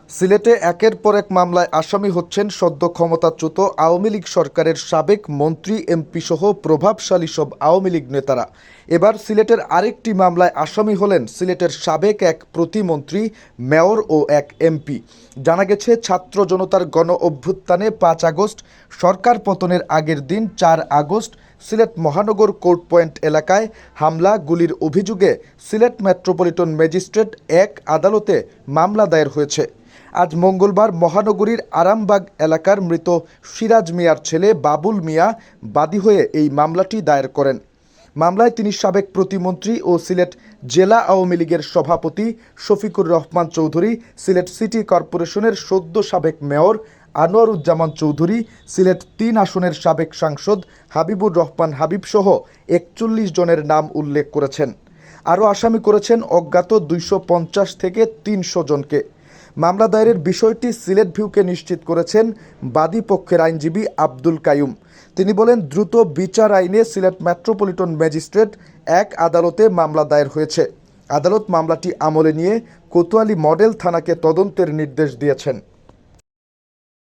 সিলেটে একের পর এক মামলায় আসামি হচ্ছেন সদ্য ক্ষমতাচ্যুত আওয়ামী লীগ সরকারের সাবেক মন্ত্রী এমপি সহ প্রভাবশালী সব আওয়ামী লীগ নেতারা। এবার সিলেটের আরেকটি মামলায় আসামি হলেন সিলেটের সাবেক এক প্রতিমন্ত্রী, মেয়র ও এক এমপি। জানা গেছে, ছাত্র জনতার গণ অভ্যুত্থানে ৫ আগস্ট, সরকার পতনের আগের দিন ৪ আগস্ট সিলেট মহানগর কোর্ট পয়েন্ট এলাকায় হামলা গুলির অভিযোগে সিলেট মেট্রোপলিটন ম্যাজিস্ট্রেট ১ আদালতে মামলা দায়ের হয়েছে। আজ মঙ্গলবার মহানগরীর আরামবাগ এলাকার মৃত সিরাজ মিয়ার ছেলে বাবুল মিয়া বাদী হয়ে এই মামলাটি দায়ের করেন। মামলায় তিনি সাবেক প্রতিমন্ত্রী ও সিলেট জেলা আওয়ামী লীগের সভাপতি শফিকুর রহমান চৌধুরী, সিলেট সিটি কর্পোরেশনের সদ্য সাবেক মেয়র আনোয়ারুজ্জামান চৌধুরী, সিলেট ৩ আসনের সাবেক সাংসদ হাবিবুর রহমান হাবিব সহ ৪১ জনের নাম উল্লেখ করেছেন। আরও আসামি করেছেন অজ্ঞাত ২৫০ থেকে ৩০০ জনকে। মামলা দায়েরের বিষয়টি সিলেট ভিউকে নিশ্চিত করেছেন বাদী পক্ষের আইনজীবী আব্দুল কাইয়ুম। তিনি বলেন, দ্রুত বিচার আইনে সিলেট মেট্রোপলিটন ম্যাজিস্ট্রেট ১ আদালতে মামলা দায়ের হয়েছে। আদালত মামলাটি আমলে নিয়ে কোতোয়ালি মডেল থানাকে তদন্তের নির্দেশ দিয়েছেন।